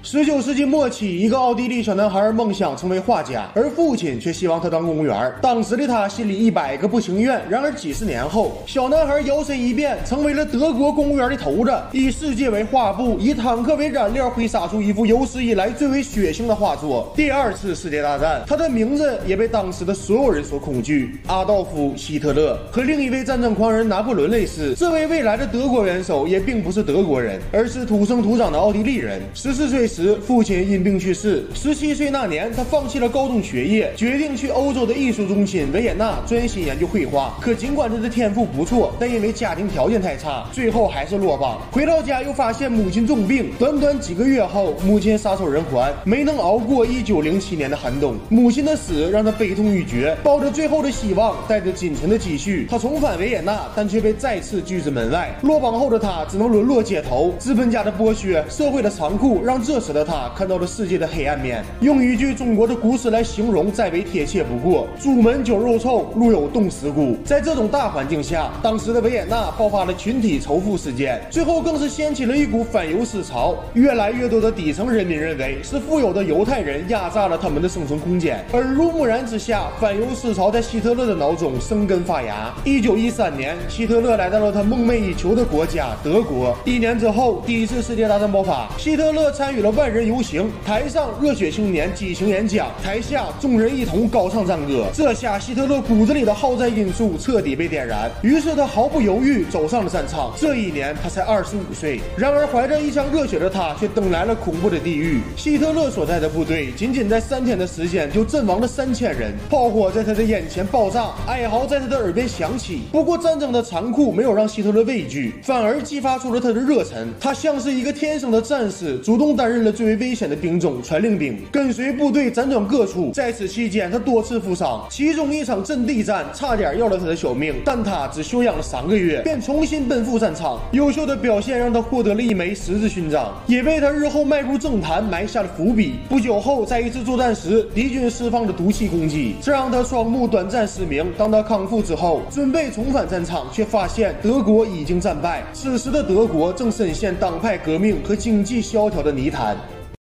19世纪末期，一个奥地利小男孩梦想成为画家，而父亲却希望他当公务员。当时的他心里100个不情愿。然而几十年后，小男孩摇身一变，成为了德国公务员的头子，以世界为画布，以坦克为染料，挥洒出一幅有史以来最为血腥的画作。第2次世界大战，他的名字也被当时的所有人所恐惧——阿道夫·希特勒。和另一位战争狂人拿破仑类似，这位未来的德国元首也并不是德国人，而是土生土长的奥地利人。14岁时，父亲因病去世。17岁那年，他放弃了高中学业，决定去欧洲的艺术中心维也纳专心研究绘画。可尽管他的天赋不错，但因为家庭条件太差，最后还是落榜。回到家又发现母亲重病，短短几个月后，母亲撒手人寰，没能熬过1907年的寒冬。母亲的死让他悲痛欲绝，抱着最后的希望，带着仅存的积蓄，他重返维也纳，但却被再次拒之门外。落榜后的他只能沦落街头，资本家的剥削，社会的残酷，让这时的他看到了世界的黑暗面。用一句中国的古诗来形容再为贴切不过：朱门酒肉臭，路有冻死骨。在这种大环境下，当时的维也纳爆发了群体仇富事件，最后更是掀起了一股反犹思潮。越来越多的底层人民认为是富有的犹太人压榨了他们的生存空间。耳濡目染之下，反犹思潮在希特勒的脑中生根发芽。1913年，希特勒来到了他梦寐以求的国家德国。1年之后，第1次世界大战爆发，希特勒参与了万人游行，台上热血青年激情演讲，台下众人一同高唱战歌。这下希特勒骨子里的好战因素彻底被点燃，于是他毫不犹豫走上了战场。这一年他才25岁，然而怀着一腔热血的他却等来了恐怖的地狱。希特勒所在的部队仅仅在3天的时间就阵亡了3000人，炮火在他的眼前爆炸，哀嚎在他的耳边响起。不过战争的残酷没有让希特勒畏惧，反而激发出了他的热忱。他像是一个天生的战士，主动担任了最为危险的兵种传令兵，跟随部队辗转各处。在此期间，他多次负伤，其中一场阵地战差点要了他的小命，但他只休养了3个月，便重新奔赴战场。优秀的表现让他获得了1枚十字勋章，也为他日后迈入政坛埋下了伏笔。不久后，在一次作战时，敌军释放了毒气攻击，这让他双目短暂失明。当他康复之后，准备重返战场，却发现德国已经战败。此时的德国正深陷党派革命和经济萧条的泥潭。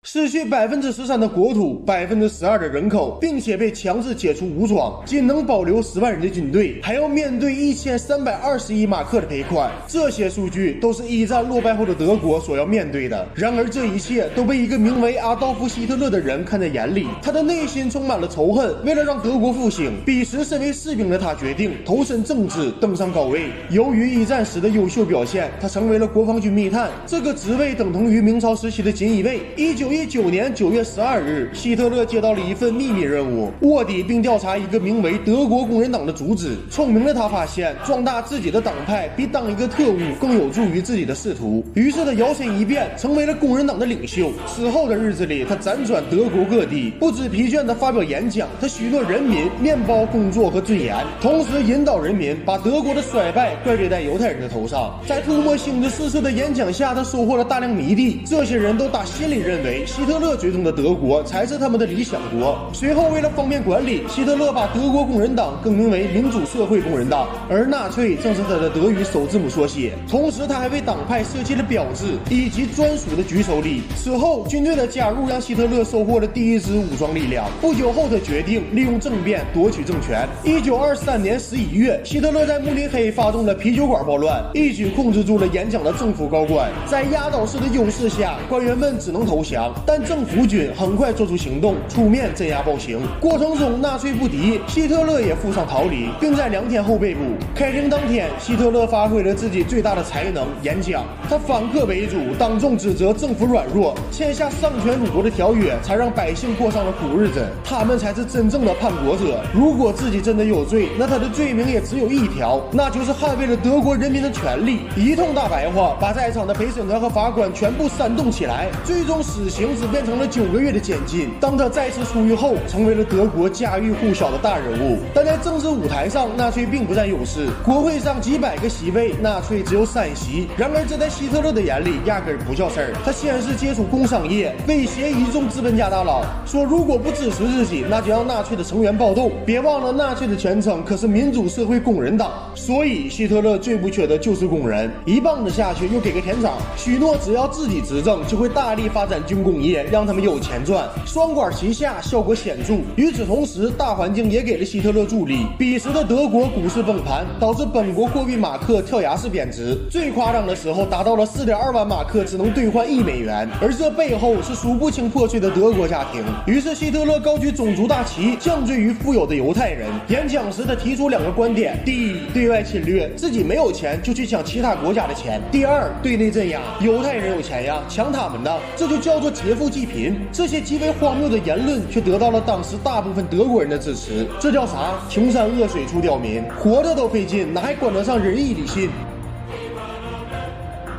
失去13%的国土，12%的人口，并且被强制解除武装，仅能保留10万人的军队，还要面对1320亿马克的赔款。这些数据都是一战落败后的德国所要面对的。然而这一切都被一个名为阿道夫·希特勒的人看在眼里，他的内心充满了仇恨。为了让德国复兴，彼时身为士兵的他决定投身政治，登上高位。由于一战时的优秀表现，他成为了国防军密探，这个职位等同于明朝时期的锦衣卫。1919年9月12日，希特勒接到了一份秘密任务，卧底并调查一个名为德国工人党的组织。聪明的他发现，壮大自己的党派比当一个特务更有助于自己的仕途，于是他摇身一变，成为了工人党的领袖。此后的日子里，他辗转德国各地，不知疲倦地发表演讲。他许诺人民面包、工作和尊严，同时引导人民把德国的衰败怪罪在犹太人的头上。在涂抹星子四射的演讲下，他收获了大量迷弟，这些人都打心里认为希特勒追踪的德国才是他们的理想国。随后为了方便管理，希特勒把德国工人党更名为民主社会工人党，而纳粹正是他的德语首字母缩写。同时他还为党派设计了标志以及专属的举手礼。此后军队的加入让希特勒收获了第一支武装力量。不久后他决定利用政变夺取政权。1923年11月，希特勒在慕尼黑发动了啤酒馆暴乱，一举控制住了演讲的政府高官。在压倒式的优势下，官员们只能投降，但政府军很快做出行动，出面镇压暴行。过程中纳粹不敌，希特勒也负伤逃离，并在2天后被捕。开庭当天，希特勒发挥了自己最大的才能——演讲。他反客为主，当众指责政府软弱，签下丧权辱国的条约，才让百姓过上了苦日子。他们才是真正的叛国者。如果自己真的有罪，那他的罪名也只有一条，那就是捍卫了德国人民的权利。一通大白话，把在场的陪审团和法官全部煽动起来，最终死刑只变成了9个月的监禁。当他再次出狱后，成为了德国家喻户晓的大人物。但在政治舞台上，纳粹并不占优势。国会上几百个席位，纳粹只有3席。然而这在希特勒的眼里压根不叫事儿。他先是接触工商业，威胁一众资本家大佬，说如果不支持自己，那就让纳粹的成员暴动。别忘了纳粹的全称可是民主社会工人党。所以希特勒最不缺的就是工人。一棒子下去又给个甜枣，许诺只要自己执政就会大力发展军工工业让他们有钱赚，双管齐下，效果显著。与此同时，大环境也给了希特勒助力。彼时的德国股市崩盘，导致本国货币马克跳崖式贬值，最夸张的时候达到了4.2万马克只能兑换1美元，而这背后是数不清破碎的德国家庭。于是希特勒高举种族大旗，降罪于富有的犹太人。演讲时他提出2个观点：第一，对外侵略，自己没有钱就去抢其他国家的钱；第二，对内镇压，犹太人有钱呀，抢他们的，这就叫做劫富济贫。这些极为荒谬的言论却得到了当时大部分德国人的支持。这叫啥？穷山恶水出刁民，活着都费劲，哪还管得上仁义礼信？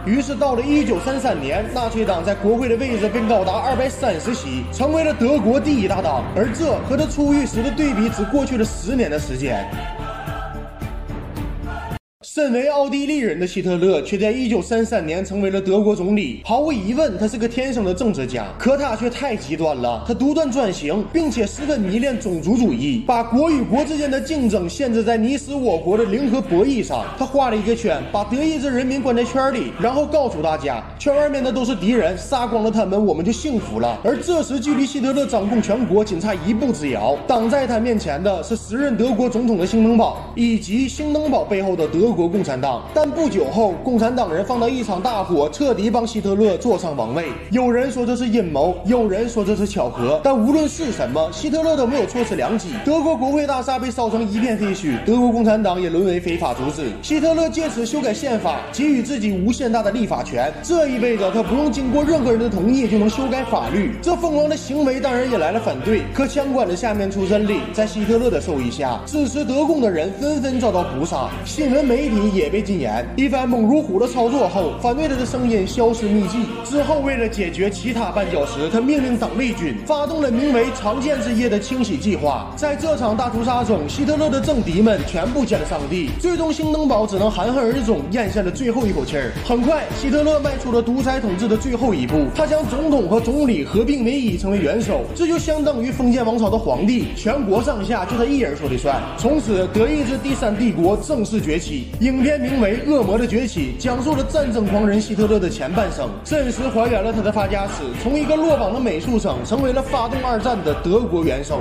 于是到了1933年，纳粹党在国会的位置便高达230席，成为了德国第1大党。而这和他出狱时的对比，只过去了10年的时间。身为奥地利人的希特勒却在1933年成为了德国总理。毫无疑问，他是个天生的政治家，可他却太极端了。他独断专行，并且十分迷恋种族主义，把国与国之间的竞争限制在你死我活的零和博弈上。他画了一个圈，把德意志人民关在圈里，然后告诉大家，圈外面的都是敌人，杀光了他们，我们就幸福了。而这时距离希特勒掌控全国仅差1步之遥，挡在他面前的是时任德国总统的兴登堡，以及兴登堡背后的德国共产党。但不久后，共产党人放到一场大火，彻底帮希特勒坐上王位。有人说这是阴谋，有人说这是巧合，但无论是什么，希特勒都没有错失良机。德国国会大厦被烧成一片废墟，德国共产党也沦为非法组织。希特勒借此修改宪法，给予自己无限大的立法权，这意味着他不用经过任何人的同意就能修改法律。这疯狂的行为当然引来了反对，可枪管的下面出身里，在希特勒的授意下，支持德共的人纷纷遭到捕杀，新闻媒体也被禁言。一番猛如虎的操作后，反对他的声音消失匿迹。之后，为了解决其他绊脚石，他命令党卫军发动了名为常见之夜的清洗计划。在这场大屠杀中，希特勒的政敌们全部见了上帝，最终兴登堡只能含恨而终，咽下了最后一口气儿。很快，希特勒迈出了独裁统治的最后一步，他将总统和总理合并为一，成为元首，这就相当于封建王朝的皇帝，全国上下就他一人说了算。从此，德意志第3帝国正式崛起。影片名为《恶魔的崛起》，讲述了战争狂人希特勒的前半生，真实还原了他的发家史，从一个落榜的美术生成为了发动2战的德国元首。